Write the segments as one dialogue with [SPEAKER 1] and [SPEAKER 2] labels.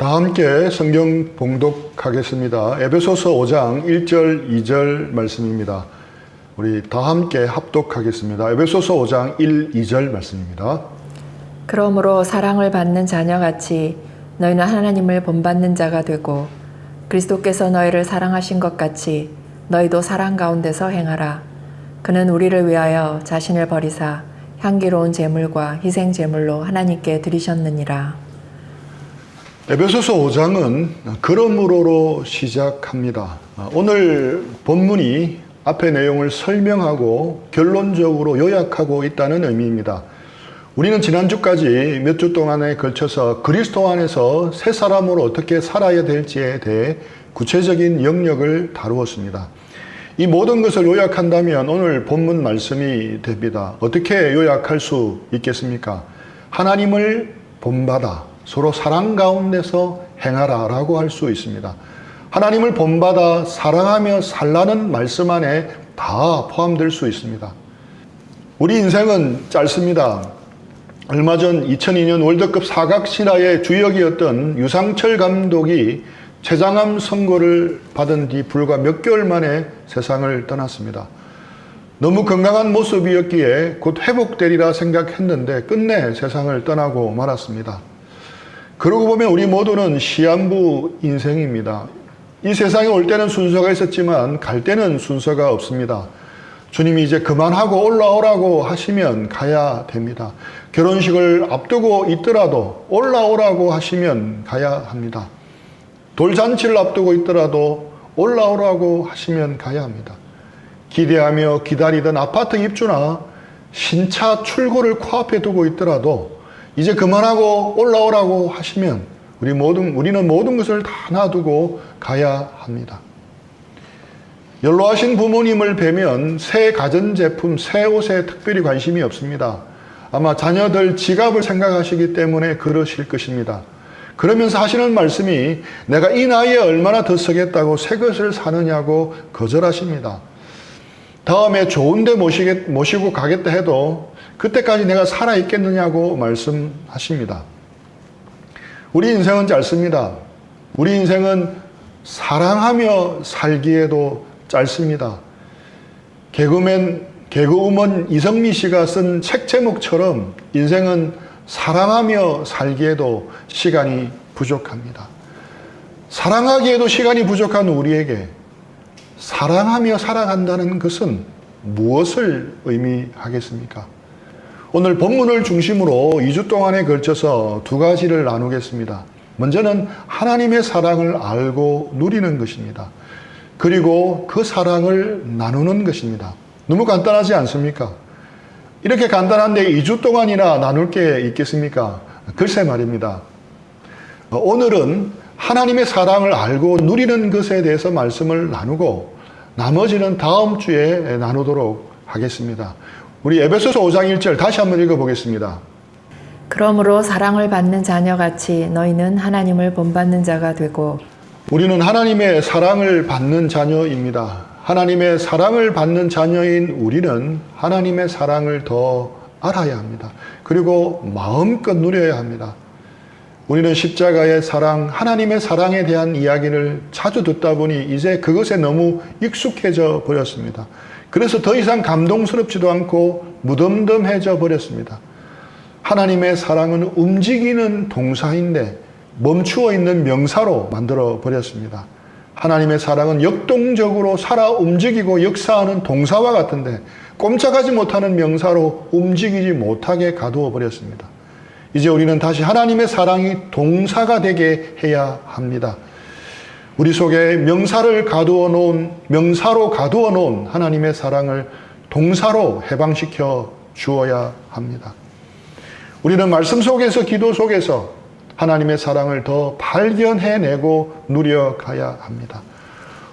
[SPEAKER 1] 다 함께 성경 봉독하겠습니다. 에베소서 5장 1절 2절 말씀입니다. 우리 다 함께 합독하겠습니다. 에베소서 5장 1, 2절 말씀입니다.
[SPEAKER 2] 그러므로 사랑을 받는 자녀같이 너희는 하나님을 본받는 자가 되고 그리스도께서 너희를 사랑하신 것 같이 너희도 사랑 가운데서 행하라. 그는 우리를 위하여 자신을 버리사 향기로운 제물과 희생 제물로 하나님께 드리셨느니라.
[SPEAKER 1] 에베소서 5장은 그러므로로 시작합니다. 오늘 본문이 앞의 내용을 설명하고 결론적으로 요약하고 있다는 의미입니다. 우리는 지난주까지 몇 주 동안에 걸쳐서 그리스도 안에서 새 사람으로 어떻게 살아야 될지에 대해 구체적인 영역을 다루었습니다. 이 모든 것을 요약한다면 오늘 본문 말씀이 됩니다. 어떻게 요약할 수 있겠습니까? 하나님을 본받아 서로 사랑 가운데서 행하라 라고 할 수 있습니다. 하나님을 본받아 사랑하며 살라는 말씀 안에 다 포함될 수 있습니다. 우리 인생은 짧습니다. 얼마 전 2002년 월드컵 사각신화의 주역이었던 유상철 감독이 췌장암 선고를 받은 뒤 불과 몇 개월 만에 세상을 떠났습니다. 너무 건강한 모습이었기에 곧 회복되리라 생각했는데 끝내 세상을 떠나고 말았습니다. 그러고 보면 우리 모두는 시한부 인생입니다. 이 세상에 올 때는 순서가 있었지만 갈 때는 순서가 없습니다. 주님이 이제 그만하고 올라오라고 하시면 가야 됩니다. 결혼식을 앞두고 있더라도 올라오라고 하시면 가야 합니다. 돌잔치를 앞두고 있더라도 올라오라고 하시면 가야 합니다. 기대하며 기다리던 아파트 입주나 신차 출고를 코앞에 두고 있더라도 이제 그만하고 올라오라고 하시면 우리는 모든 것을 다 놔두고 가야 합니다. 연로하신 부모님을 뵈면 새 가전제품, 새 옷에 특별히 관심이 없습니다. 아마 자녀들 지갑을 생각하시기 때문에 그러실 것입니다. 그러면서 하시는 말씀이 내가 이 나이에 얼마나 더 쓰겠다고 새 것을 사느냐고 거절하십니다. 다음에 좋은 데 모시고 가겠다 해도 그때까지 내가 살아있겠느냐고 말씀하십니다. 우리 인생은 짧습니다. 우리 인생은 사랑하며 살기에도 짧습니다. 개그우먼 이성미 씨가 쓴 책 제목처럼 인생은 사랑하며 살기에도 시간이 부족합니다. 사랑하기에도 시간이 부족한 우리에게 사랑하며 살아간다는 것은 무엇을 의미하겠습니까? 오늘 본문을 중심으로 2주 동안에 걸쳐서 두 가지를 나누겠습니다. 먼저는 하나님의 사랑을 알고 누리는 것입니다. 그리고 그 사랑을 나누는 것입니다. 너무 간단하지 않습니까? 이렇게 간단한데 2주 동안이나 나눌 게 있겠습니까? 글쎄 말입니다. 오늘은 하나님의 사랑을 알고 누리는 것에 대해서 말씀을 나누고 나머지는 다음 주에 나누도록 하겠습니다. 우리 에베소서 5장 1절 다시 한번 읽어보겠습니다.
[SPEAKER 2] 그러므로 사랑을 받는 자녀같이 너희는 하나님을 본받는 자가 되고
[SPEAKER 1] 우리는 하나님의 사랑을 받는 자녀입니다. 하나님의 사랑을 받는 자녀인 우리는 하나님의 사랑을 더 알아야 합니다. 그리고 마음껏 누려야 합니다. 우리는 십자가의 사랑, 하나님의 사랑에 대한 이야기를 자주 듣다 보니 이제 그것에 너무 익숙해져 버렸습니다. 그래서 더 이상 감동스럽지도 않고 무덤덤해져 버렸습니다. 하나님의 사랑은 움직이는 동사인데 멈추어 있는 명사로 만들어 버렸습니다. 하나님의 사랑은 역동적으로 살아 움직이고 역사하는 동사와 같은데 꼼짝하지 못하는 명사로 움직이지 못하게 가두어 버렸습니다. 이제 우리는 다시 하나님의 사랑이 동사가 되게 해야 합니다. 우리 속에 명사로 가두어 놓은 하나님의 사랑을 동사로 해방시켜 주어야 합니다. 우리는 말씀 속에서 기도 속에서 하나님의 사랑을 더 발견해내고 누려가야 합니다.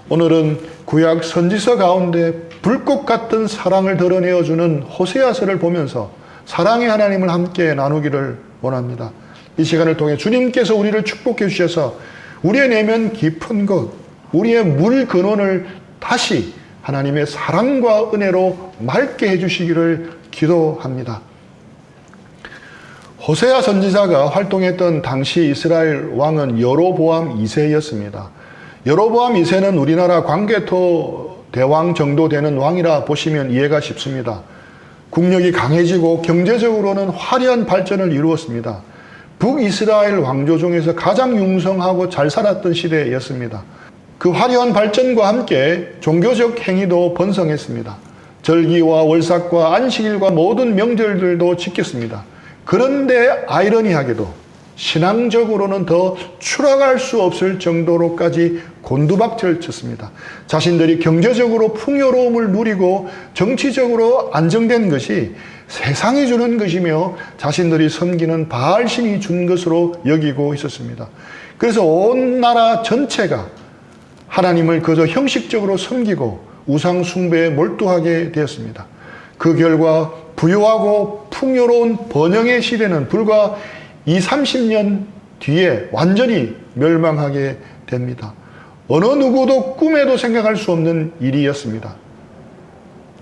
[SPEAKER 1] 오늘은 구약 선지서 가운데 불꽃 같은 사랑을 드러내어주는 호세아서를 보면서 사랑의 하나님을 함께 나누기를 원합니다. 이 시간을 통해 주님께서 우리를 축복해 주셔서 우리의 내면 깊은 곳, 우리의 물 근원을 다시 하나님의 사랑과 은혜로 맑게 해주시기를 기도합니다. 호세아 선지자가 활동했던 당시 이스라엘 왕은 여로보암 2세였습니다. 여로보암 2세는 우리나라 광개토 대왕 정도 되는 왕이라 보시면 이해가 쉽습니다. 국력이 강해지고 경제적으로는 화려한 발전을 이루었습니다. 북이스라엘 왕조 중에서 가장 융성하고 잘 살았던 시대였습니다. 그 화려한 발전과 함께 종교적 행위도 번성했습니다. 절기와 월삭과 안식일과 모든 명절들도 지켰습니다. 그런데 아이러니하게도 신앙적으로는 더 추락할 수 없을 정도로까지 곤두박질을 쳤습니다. 자신들이 경제적으로 풍요로움을 누리고 정치적으로 안정된 것이 세상이 주는 것이며 자신들이 섬기는 바알신이 준 것으로 여기고 있었습니다. 그래서 온 나라 전체가 하나님을 그저 형식적으로 섬기고 우상 숭배에 몰두하게 되었습니다. 그 결과 부유하고 풍요로운 번영의 시대는 불과 20-30년 뒤에 완전히 멸망하게 됩니다. 어느 누구도 꿈에도 생각할 수 없는 일이었습니다.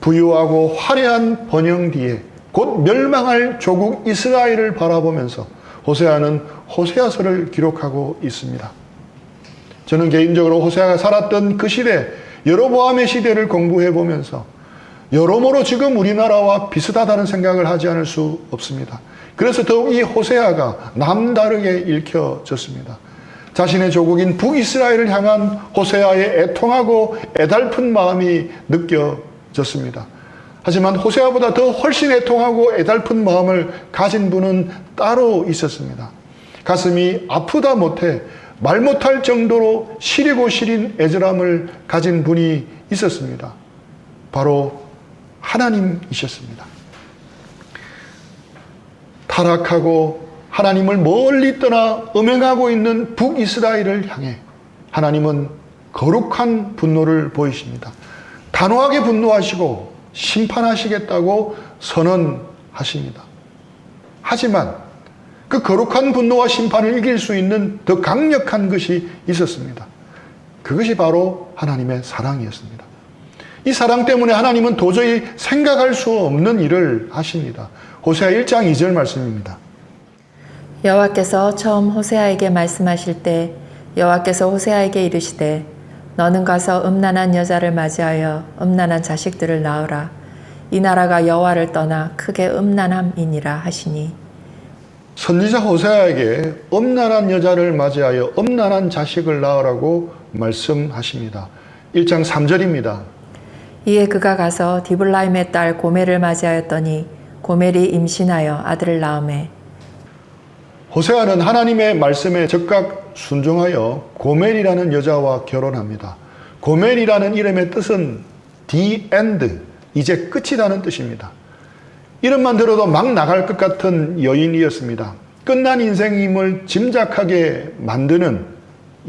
[SPEAKER 1] 부유하고 화려한 번영 뒤에 곧 멸망할 조국 이스라엘을 바라보면서 호세아는 호세아서를 기록하고 있습니다. 저는 개인적으로 호세아가 살았던 그 시대, 여로보암의 시대를 공부해 보면서 여러모로 지금 우리나라와 비슷하다는 생각을 하지 않을 수 없습니다. 그래서 더욱 이 호세아가 남다르게 읽혀졌습니다. 자신의 조국인 북이스라엘을 향한 호세아의 애통하고 애달픈 마음이 느껴졌습니다. 하지만 호세아보다 더 훨씬 애통하고 애달픈 마음을 가진 분은 따로 있었습니다. 가슴이 아프다 못해 말 못할 정도로 시리고 시린 애절함을 가진 분이 있었습니다. 바로 하나님이셨습니다. 타락하고 하나님을 멀리 떠나 음행하고 있는 북이스라엘을 향해 하나님은 거룩한 분노를 보이십니다. 단호하게 분노하시고 심판하시겠다고 선언하십니다. 하지만 그 거룩한 분노와 심판을 이길 수 있는 더 강력한 것이 있었습니다. 그것이 바로 하나님의 사랑이었습니다. 이 사랑 때문에 하나님은 도저히 생각할 수 없는 일을 하십니다. 호세아 1장 2절 말씀입니다.
[SPEAKER 2] 여호와께서 처음 호세아에게 말씀하실 때 여호와께서 호세아에게 이르시되 너는 가서 음란한 여자를 맞이하여 음란한 자식들을 낳으라. 이 나라가 여호와를 떠나 크게 음란함이니라 하시니.
[SPEAKER 1] 선지자 호세아에게 음란한 여자를 맞이하여 음란한 자식을 낳으라고 말씀하십니다. 1장 3절입니다.
[SPEAKER 2] 이에 그가 가서 디블라임의 딸 고멜을 맞이하였더니 고멜이 임신하여 아들을 낳으매.
[SPEAKER 1] 호세아는 하나님의 말씀에 즉각 순종하여 고멜이라는 여자와 결혼합니다. 고멜이라는 이름의 뜻은 The End, 이제 끝이라는 뜻입니다. 이름만 들어도 막 나갈 것 같은 여인이었습니다. 끝난 인생임을 짐작하게 만드는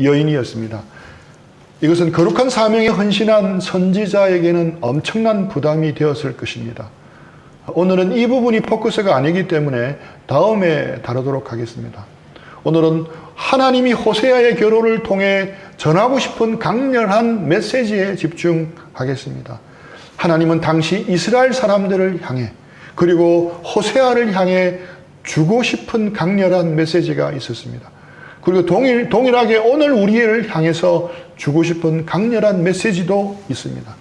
[SPEAKER 1] 여인이었습니다. 이것은 거룩한 사명에 헌신한 선지자에게는 엄청난 부담이 되었을 것입니다. 오늘은 이 부분이 포커스가 아니기 때문에 다음에 다루도록 하겠습니다. 오늘은 하나님이 호세아의 결혼을 통해 전하고 싶은 강렬한 메시지에 집중하겠습니다. 하나님은 당시 이스라엘 사람들을 향해 그리고 호세아를 향해 주고 싶은 강렬한 메시지가 있었습니다. 그리고 동일하게 오늘 우리를 향해서 주고 싶은 강렬한 메시지도 있습니다.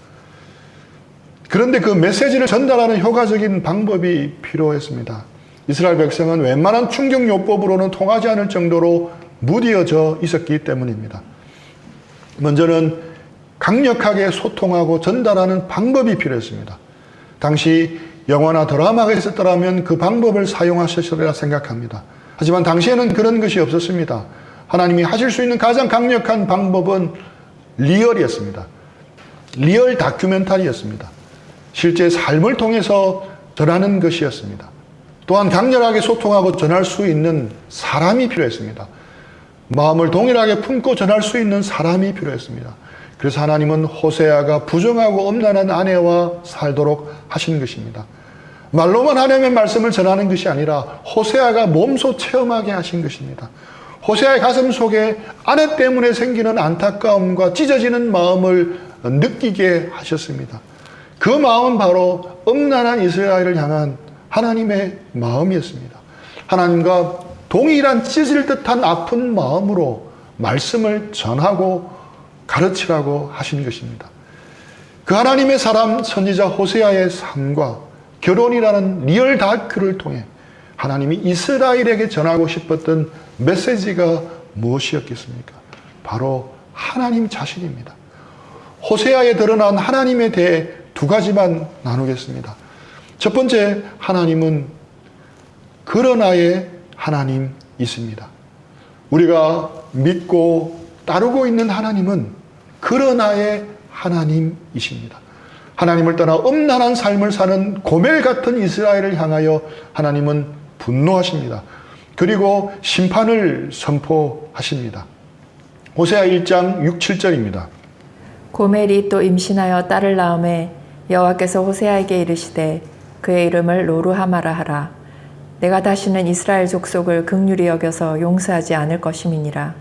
[SPEAKER 1] 그런데 그 메시지를 전달하는 효과적인 방법이 필요했습니다. 이스라엘 백성은 웬만한 충격요법으로는 통하지 않을 정도로 무뎌져 있었기 때문입니다. 먼저는 강력하게 소통하고 전달하는 방법이 필요했습니다. 당시 영화나 드라마가 있었더라면 그 방법을 사용하셨으리라 생각합니다. 하지만 당시에는 그런 것이 없었습니다. 하나님이 하실 수 있는 가장 강력한 방법은 리얼이었습니다. 리얼 다큐멘터리였습니다. 실제 삶을 통해서 전하는 것이었습니다. 또한 강렬하게 소통하고 전할 수 있는 사람이 필요했습니다. 마음을 동일하게 품고 전할 수 있는 사람이 필요했습니다. 그래서 하나님은 호세아가 부정하고 음란한 아내와 살도록 하신 것입니다. 말로만 하나님의 말씀을 전하는 것이 아니라 호세아가 몸소 체험하게 하신 것입니다. 호세아의 가슴 속에 아내 때문에 생기는 안타까움과 찢어지는 마음을 느끼게 하셨습니다. 그 마음은 바로 음란한 이스라엘을 향한 하나님의 마음이었습니다. 하나님과 동일한 찢을 듯한 아픈 마음으로 말씀을 전하고 가르치라고 하신 것입니다. 그 하나님의 사람 선지자 호세아의 삶과 결혼이라는 리얼 다큐를 통해 하나님이 이스라엘에게 전하고 싶었던 메시지가 무엇이었겠습니까? 바로 하나님 자신입니다. 호세아에 드러난 하나님에 대해 두 가지만 나누겠습니다. 첫 번째, 하나님은 그러나의 하나님이십니다. 우리가 믿고 따르고 있는 하나님은 그러나의 하나님이십니다. 하나님을 떠나 음란한 삶을 사는 고멜 같은 이스라엘을 향하여 하나님은 분노하십니다. 그리고 심판을 선포하십니다. 호세아 1장 6, 7절입니다.
[SPEAKER 2] 고멜이 또 임신하여 딸을 낳음에 여호와께서 호세아에게 이르시되 그의 이름을 로루하마라 하라. 내가 다시는 이스라엘 족속을 긍휼히 여겨서 용서하지 않을 것임이니라.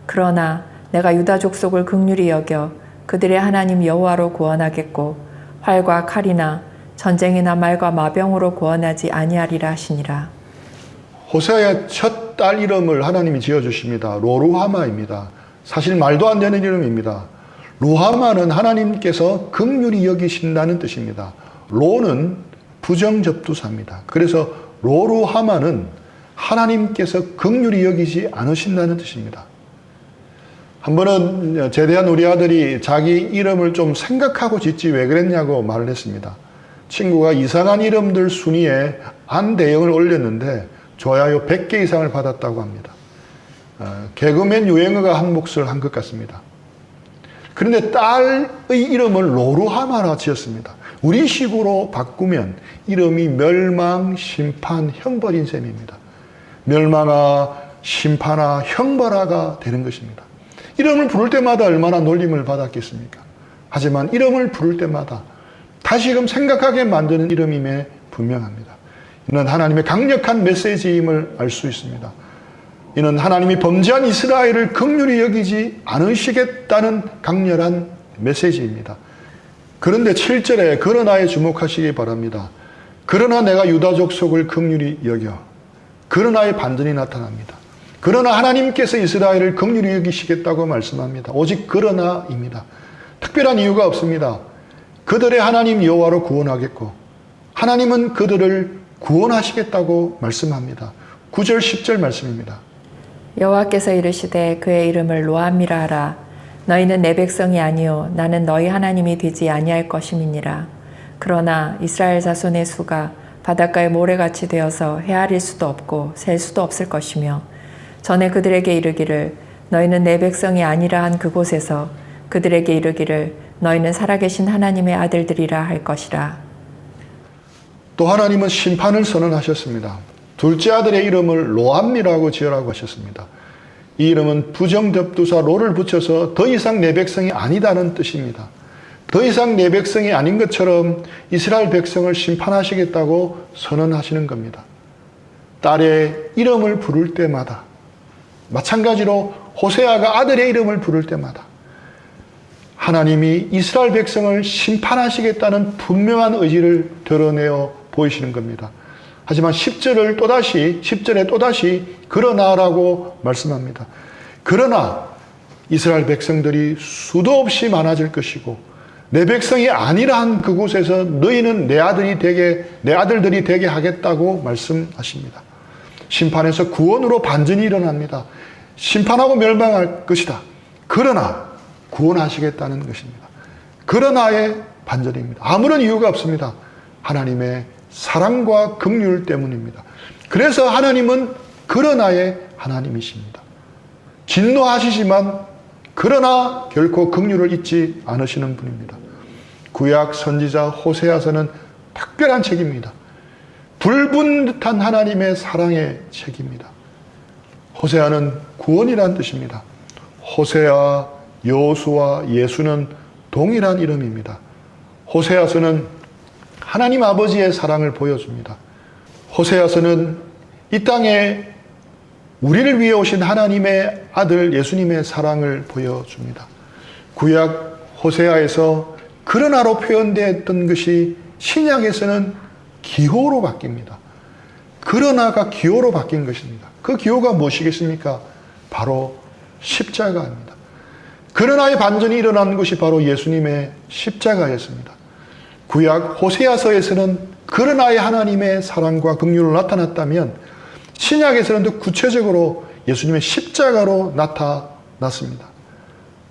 [SPEAKER 2] 그러나 내가 유다 족속을 긍휼히 여겨 그들의 하나님 여호와로 구원하겠고 활과 칼이나 전쟁이나 말과 마병으로 구원하지 아니하리라 하시니라.
[SPEAKER 1] 호세아의 첫 딸 이름을 하나님이 지어주십니다. 로루하마입니다. 사실 말도 안 되는 이름입니다. 루하마는 하나님께서 긍휼히 여기신다는 뜻입니다. 로는 부정접두사입니다. 그래서 로루하마는 하나님께서 긍휼히 여기지 않으신다는 뜻입니다. 한 번은 제대한 우리 아들이 자기 이름을 좀 생각하고 짓지 왜 그랬냐고 말을 했습니다. 친구가 이상한 이름들 순위에 안 대형을 올렸는데 좋아요 100개 이상을 받았다고 합니다. 개그맨 유행어가 한 몫을 한 것 같습니다. 그런데 딸의 이름을 로루하마라 지었습니다. 우리식으로 바꾸면 이름이 멸망, 심판, 형벌인 셈입니다. 멸망아, 심판아, 형벌아가 되는 것입니다. 이름을 부를 때마다 얼마나 놀림을 받았겠습니까? 하지만 이름을 부를 때마다 다시금 생각하게 만드는 이름임에 분명합니다. 이는 하나님의 강력한 메시지임을 알 수 있습니다. 이는 하나님이 범죄한 이스라엘을 긍휼히 여기지 않으시겠다는 강렬한 메시지입니다. 그런데 7절에 그러나에 주목하시기 바랍니다. 그러나 내가 유다 족속을 긍휼히 여겨. 그러나의 반전이 나타납니다. 그러나 하나님께서 이스라엘을 긍휼히 여기시겠다고 말씀합니다. 오직 그러나입니다. 특별한 이유가 없습니다. 그들의 하나님 여호와로 구원하겠고 하나님은 그들을 구원하시겠다고 말씀합니다. 9절 10절 말씀입니다.
[SPEAKER 2] 여호와께서 이르시되 그의 이름을 로암이라 하라. 너희는 내 백성이 아니요 나는 너희 하나님이 되지 아니할 것임이니라. 그러나 이스라엘 자손의 수가 바닷가의 모래같이 되어서 헤아릴 수도 없고 셀 수도 없을 것이며 전에 그들에게 이르기를 너희는 내 백성이 아니라 한 그곳에서 그들에게 이르기를 너희는 살아계신 하나님의 아들들이라 할 것이라.
[SPEAKER 1] 또 하나님은 심판을 선언하셨습니다. 둘째 아들의 이름을 로암이라고 지으라고 하셨습니다. 이 이름은 부정접두사 로를 붙여서 더 이상 내 백성이 아니다는 뜻입니다. 더 이상 내 백성이 아닌 것처럼 이스라엘 백성을 심판하시겠다고 선언하시는 겁니다. 딸의 이름을 부를 때마다 마찬가지로 호세아가 아들의 이름을 부를 때마다 하나님이 이스라엘 백성을 심판하시겠다는 분명한 의지를 드러내어 보이시는 겁니다. 하지만 10절에 또다시 그러나라고 말씀합니다. 그러나 이스라엘 백성들이 수도 없이 많아질 것이고 내 백성이 아니라 한 그곳에서 너희는 내 아들들이 되게 하겠다고 말씀하십니다. 심판에서 구원으로 반전이 일어납니다. 심판하고 멸망할 것이다. 그러나 구원하시겠다는 것입니다. 그러나의 반전입니다. 아무런 이유가 없습니다. 하나님의 사랑과 긍휼 때문입니다. 그래서 하나님은 그러나의 하나님이십니다. 진노하시지만 그러나 결코 긍휼을 잊지 않으시는 분입니다. 구약 선지자 호세아서는 특별한 책입니다. 불붙은 듯한 하나님의 사랑의 책입니다. 호세아는 구원이란 뜻입니다. 호세아, 여호수아, 예수는 동일한 이름입니다. 호세아서는 하나님 아버지의 사랑을 보여줍니다. 호세아서는 이 땅에 우리를 위해 오신 하나님의 아들 예수님의 사랑을 보여줍니다. 구약 호세아에서 그러나로 표현되었던 것이 신약에서는 기호로 바뀝니다. 그러나가 기호로 바뀐 것입니다. 그 기호가 무엇이겠습니까? 바로 십자가입니다. 그러나의 반전이 일어난 것이 바로 예수님의 십자가였습니다. 구약 호세아서에서는 그러나의 하나님의 사랑과 긍휼로 나타났다면 신약에서는 더 구체적으로 예수님의 십자가로 나타났습니다.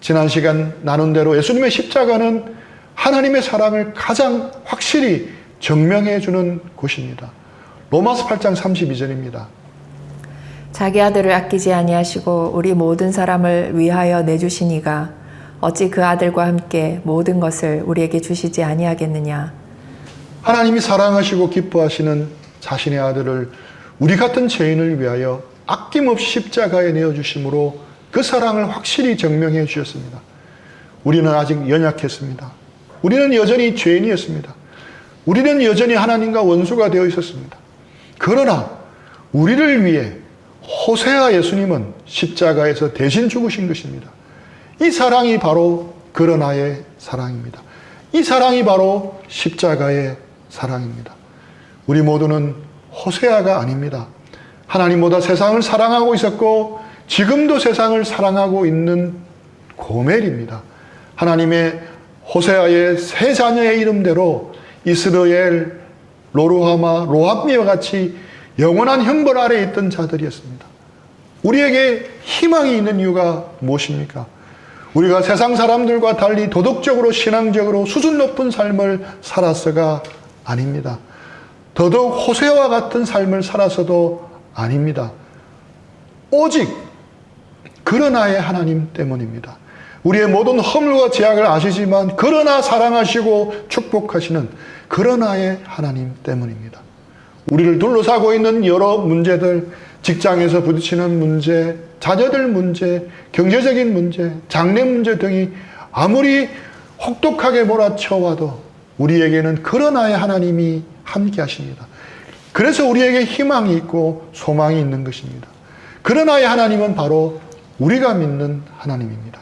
[SPEAKER 1] 지난 시간 나눈 대로 예수님의 십자가는 하나님의 사랑을 가장 확실히 증명해 주는 곳입니다. 로마서 8장 32절입니다.
[SPEAKER 2] 자기 아들을 아끼지 아니하시고 우리 모든 사람을 위하여 내주시니가 어찌 그 아들과 함께 모든 것을 우리에게 주시지 아니하겠느냐.
[SPEAKER 1] 하나님이 사랑하시고 기뻐하시는 자신의 아들을 우리 같은 죄인을 위하여 아낌없이 십자가에 내어주심으로 그 사랑을 확실히 증명해 주셨습니다. 우리는 아직 연약했습니다. 우리는 여전히 죄인이었습니다. 우리는 여전히 하나님과 원수가 되어 있었습니다. 그러나 우리를 위해 호세아 예수님은 십자가에서 대신 죽으신 것입니다. 이 사랑이 바로 그러나의 사랑입니다. 이 사랑이 바로 십자가의 사랑입니다. 우리 모두는 호세아가 아닙니다. 하나님보다 세상을 사랑하고 있었고 지금도 세상을 사랑하고 있는 고멜입니다. 하나님의 호세아의 세 자녀의 이름대로 이스라엘, 로루하마, 로합미와 같이 영원한 형벌 아래에 있던 자들이었습니다. 우리에게 희망이 있는 이유가 무엇입니까? 우리가 세상 사람들과 달리 도덕적으로 신앙적으로 수준 높은 삶을 살아서가 아닙니다. 더더욱 호세아와 같은 삶을 살아서도 아닙니다. 오직 그러나의 하나님 때문입니다. 우리의 모든 허물과 죄악을 아시지만 그러나 사랑하시고 축복하시는 그러나의 하나님 때문입니다. 우리를 둘러싸고 있는 여러 문제들, 직장에서 부딪히는 문제, 자녀들 문제, 경제적인 문제, 장래 문제 등이 아무리 혹독하게 몰아쳐와도 우리에게는 그러나의 하나님이 함께 하십니다. 그래서 우리에게 희망이 있고 소망이 있는 것입니다. 그러나의 하나님은 바로 우리가 믿는 하나님입니다.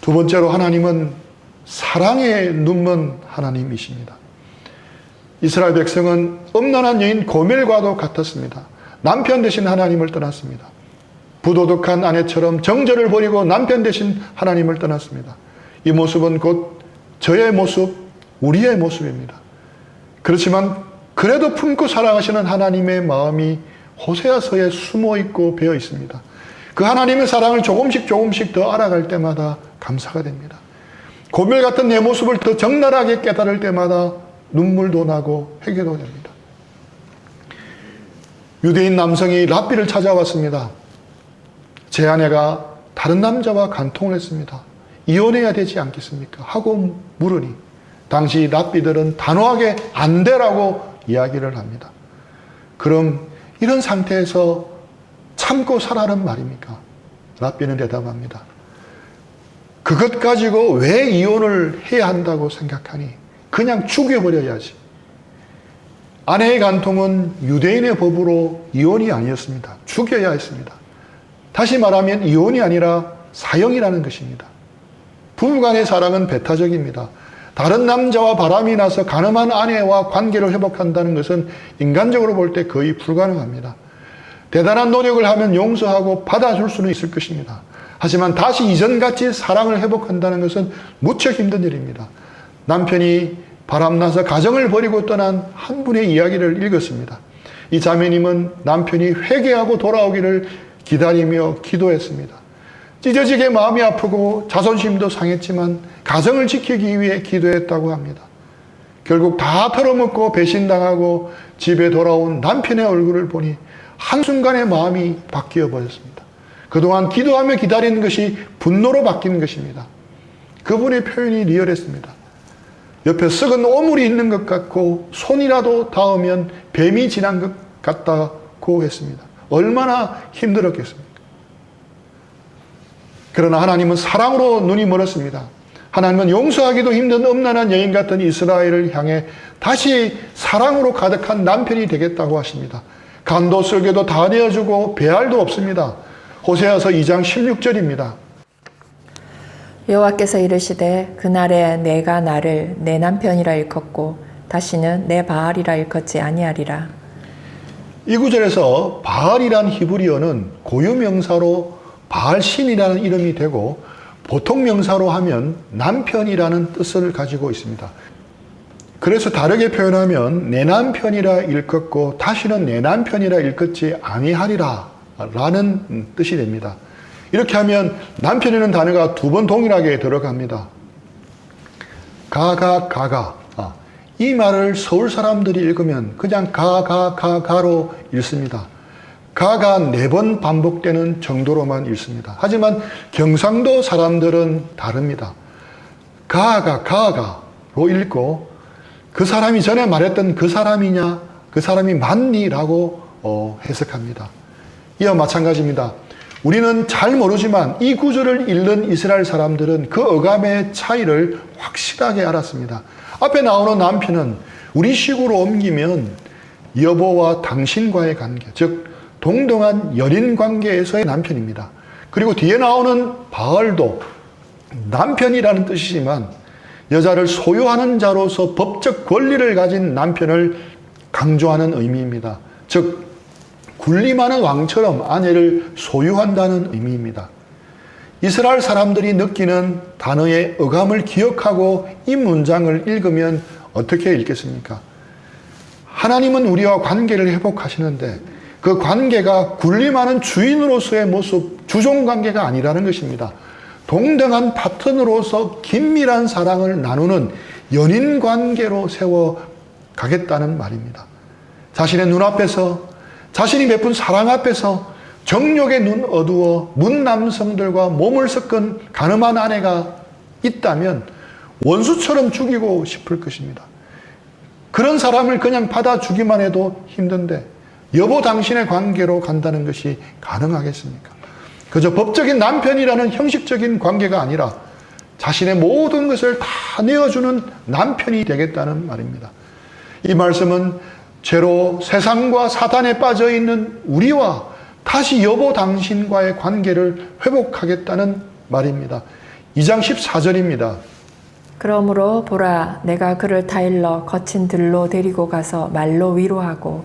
[SPEAKER 1] 두 번째로 하나님은 사랑에 눈먼 하나님이십니다. 이스라엘 백성은 음란한 여인 고멜과도 같았습니다. 남편 대신 하나님을 떠났습니다. 부도덕한 아내처럼 정절을 버리고 남편 대신 하나님을 떠났습니다. 이 모습은 곧 저의 모습, 우리의 모습입니다. 그렇지만 그래도 품고 사랑하시는 하나님의 마음이 호세아서에 숨어 있고 배어 있습니다. 그 하나님의 사랑을 조금씩 더 알아갈 때마다 감사가 됩니다. 고멜 같은 내 모습을 더 적나라하게 깨달을 때마다 눈물도 나고 회개도 됩니다. 유대인 남성이 랍비를 찾아왔습니다. 제 아내가 다른 남자와 간통을 했습니다. 이혼해야 되지 않겠습니까? 하고 물으니 당시 랍비들은 단호하게 안 되라고 이야기를 합니다. 그럼 이런 상태에서 참고 살아는 말입니까? 랍비는 대답합니다. 그것 가지고 왜 이혼을 해야 한다고 생각하니? 그냥 죽여버려야지. 아내의 간통은 유대인의 법으로 이혼이 아니었습니다. 죽여야 했습니다. 다시 말하면 이혼이 아니라 사형이라는 것입니다. 부부간의 사랑은 배타적입니다. 다른 남자와 바람이 나서 간음한 아내와 관계를 회복한다는 것은 인간적으로 볼 때 거의 불가능합니다. 대단한 노력을 하면 용서하고 받아줄 수는 있을 것입니다. 하지만 다시 이전같이 사랑을 회복한다는 것은 무척 힘든 일입니다. 남편이 바람나서 가정을 버리고 떠난 한 분의 이야기를 읽었습니다. 이 자매님은 남편이 회개하고 돌아오기를 기다리며 기도했습니다. 찢어지게 마음이 아프고 자존심도 상했지만 가정을 지키기 위해 기도했다고 합니다. 결국 다 털어먹고 배신당하고 집에 돌아온 남편의 얼굴을 보니 한순간에 마음이 바뀌어 버렸습니다. 그동안 기도하며 기다리는 것이 분노로 바뀐 것입니다. 그분의 표현이 리얼했습니다. 옆에 썩은 오물이 있는 것 같고 손이라도 닿으면 뱀이 지난 것 같다고 했습니다. 얼마나 힘들었겠습니까? 그러나 하나님은 사랑으로 눈이 멀었습니다. 하나님은 용서하기도 힘든 음란한 여인 같은 이스라엘을 향해 다시 사랑으로 가득한 남편이 되겠다고 하십니다. 간도 쓸개도 다 내어주고 배알도 없습니다. 호세아서 2장 16절입니다.
[SPEAKER 2] 여호와께서 이르시되 그날에 내가 나를 내 남편이라 일컫고 다시는 내 바알이라 일컫지 아니하리라.
[SPEAKER 1] 이 구절에서 바알이란 히브리어는 고유 명사로 바알신이라는 이름이 되고 보통 명사로 하면 남편이라는 뜻을 가지고 있습니다. 그래서 다르게 표현하면 내 남편이라 일컫고 다시는 내 남편이라 일컫지 아니하리라 라는 뜻이 됩니다. 이렇게 하면 남편이라는 단어가 두 번 동일하게 들어갑니다. 가가. 이 말을 서울 사람들이 읽으면 그냥 가로 읽습니다. 가가 4번 반복되는 정도로만 읽습니다. 하지만 경상도 사람들은 다릅니다. 가가로 읽고 그 사람이 전에 말했던 그 사람이냐, 그 사람이 맞니? 라고 해석합니다. 이와 마찬가지입니다. 우리는 잘 모르지만 이 구절을 읽는 이스라엘 사람들은 그 어감의 차이를 확실하게 알았습니다. 앞에 나오는 남편은 우리식으로 옮기면 여보와 당신과의 관계, 즉 동등한 연인 관계에서의 남편입니다. 그리고 뒤에 나오는 바알도 남편이라는 뜻이지만 여자를 소유하는 자로서 법적 권리를 가진 남편을 강조하는 의미입니다. 즉 군림하는 왕처럼 아내를 소유한다는 의미입니다. 이스라엘 사람들이 느끼는 단어의 어감을 기억하고 이 문장을 읽으면 어떻게 읽겠습니까? 하나님은 우리와 관계를 회복하시는데 그 관계가 군림하는 주인으로서의 모습, 주종관계가 아니라는 것입니다. 동등한 파트너로서 긴밀한 사랑을 나누는 연인관계로 세워가겠다는 말입니다. 자신의 눈앞에서, 자신이 베푼 사랑 앞에서 정욕의 눈 어두워 문 남성들과 몸을 섞은 가늠한 아내가 있다면 원수처럼 죽이고 싶을 것입니다. 그런 사람을 그냥 받아주기만 해도 힘든데 여보 당신의 관계로 간다는 것이 가능하겠습니까? 그저 법적인 남편이라는 형식적인 관계가 아니라 자신의 모든 것을 다 내어주는 남편이 되겠다는 말입니다. 이 말씀은 죄로 세상과 사단에 빠져 있는 우리와 다시 여보 당신과의 관계를 회복하겠다는 말입니다. 2장 14절입니다.
[SPEAKER 2] 그러므로 보라, 내가 그를 타일러 거친 들로 데리고 가서 말로 위로하고.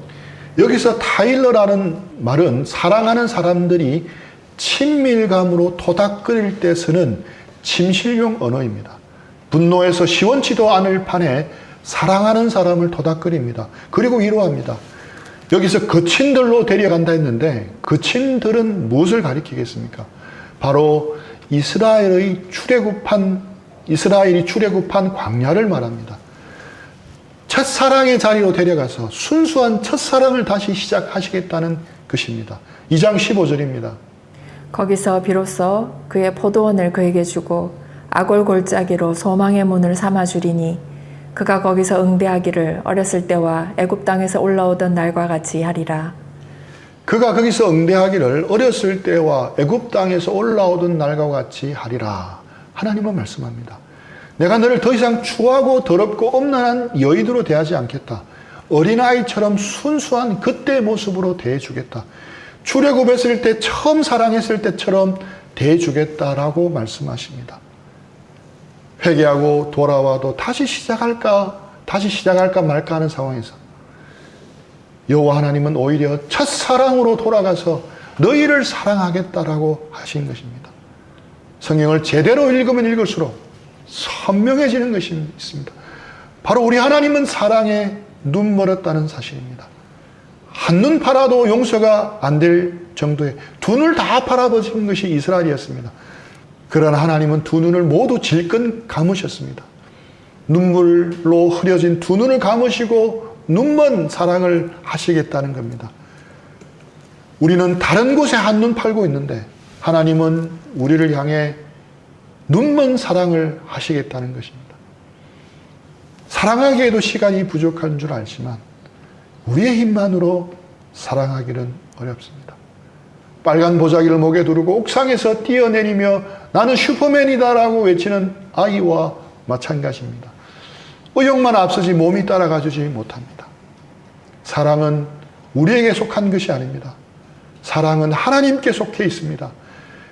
[SPEAKER 1] 여기서 타일러라는 말은 사랑하는 사람들이 친밀감으로 토닥거릴 때 쓰는 침실용 언어입니다. 분노해서 시원치도 않을 판에 사랑하는 사람을 토닥거립니다. 그리고 위로합니다. 여기서 거친들로 데려간다 했는데 거친들은 무엇을 가리키겠습니까? 바로 이스라엘이 출애굽한 광야를 말합니다. 첫사랑의 자리로 데려가서 순수한 첫사랑을 다시 시작하시겠다는 것입니다. 2장 15절입니다.
[SPEAKER 2] 거기서 비로소 그의 포도원을 그에게 주고 아골 골짜기로 소망의 문을 삼아주리니 그가 거기서 응대하기를 어렸을 때와 애굽 땅에서 올라오던 날과 같이 하리라.
[SPEAKER 1] 그가 거기서 응대하기를 어렸을 때와 애굽 땅에서 올라오던 날과 같이 하리라. 하나님은 말씀합니다. 내가 너를 더 이상 추하고 더럽고 엄란한 여인으로 대하지 않겠다. 어린아이처럼 순수한 그때의 모습으로 대해주겠다. 출애굽했을 때 처음 사랑했을 때처럼 대해주겠다라고 말씀하십니다. 회개하고 돌아와도 다시 시작할까 말까 하는 상황에서 여호와 하나님은 오히려 첫사랑으로 돌아가서 너희를 사랑하겠다라고 하신 것입니다. 성경을 제대로 읽으면 읽을수록 선명해지는 것이 있습니다. 바로 우리 하나님은 사랑에 눈멀었다는 사실입니다. 한눈 팔아도 용서가 안 될 정도의 두 눈을 다 팔아버린 것이 이스라엘이었습니다. 그러나 하나님은 두 눈을 모두 질끈 감으셨습니다. 눈물로 흐려진 두 눈을 감으시고 눈먼 사랑을 하시겠다는 겁니다. 우리는 다른 곳에 한눈 팔고 있는데 하나님은 우리를 향해 눈먼 사랑을 하시겠다는 것입니다. 사랑하기에도 시간이 부족한 줄 알지만 우리의 힘만으로 사랑하기는 어렵습니다. 빨간 보자기를 목에 두르고 옥상에서 뛰어내리며 나는 슈퍼맨이다라고 외치는 아이와 마찬가지입니다. 의욕만 앞서지 몸이 따라가주지 못합니다. 사랑은 우리에게 속한 것이 아닙니다. 사랑은 하나님께 속해 있습니다.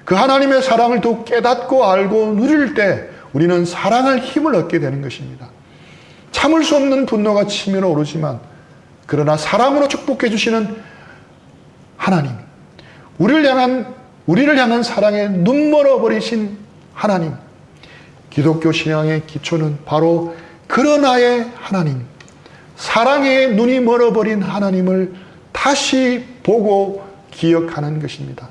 [SPEAKER 1] 그 하나님의 사랑을 더욱 깨닫고 알고 누릴 때 우리는 사랑할 힘을 얻게 되는 것입니다. 참을 수 없는 분노가 치밀어 오르지만 그러나 사랑으로 축복해 주시는 하나님, 우리를 향한 사랑에 눈멀어 버리신 하나님, 기독교 신앙의 기초는 바로 그러나의 하나님, 사랑에 눈이 멀어버린 하나님을 다시 보고 기억하는 것입니다.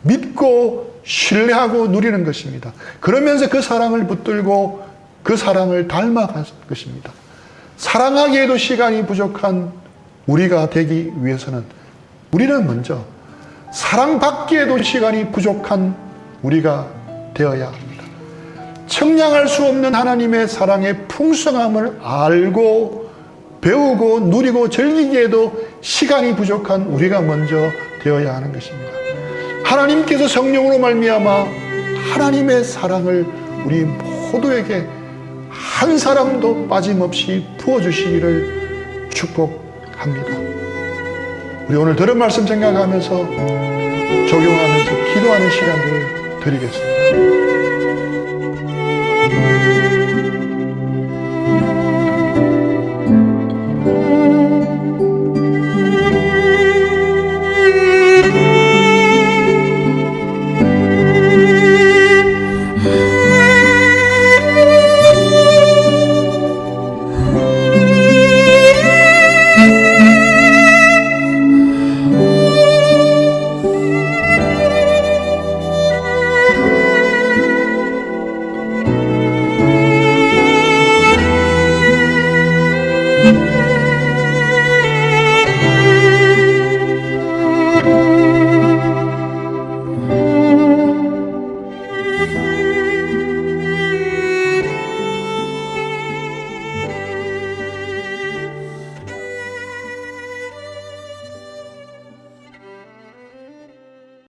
[SPEAKER 1] 믿고 신뢰하고 누리는 것입니다. 그러면서 그 사랑을 붙들고 그 사랑을 닮아가는 것입니다. 사랑하기에도 시간이 부족한 우리가 되기 위해서는 우리는 먼저 사랑받기에도 시간이 부족한 우리가 되어야 합니다. 청량할 수 없는 하나님의 사랑의 풍성함을 알고 배우고 누리고 즐기기에도 시간이 부족한 우리가 먼저 되어야 하는 것입니다. 하나님께서 성령으로 말미암아 하나님의 사랑을 우리 모두에게 한 사람도 빠짐없이 부어주시기를 축복합니다. 우리 오늘 들은 말씀 생각하면서 적용하면서 기도하는 시간들을 드리겠습니다.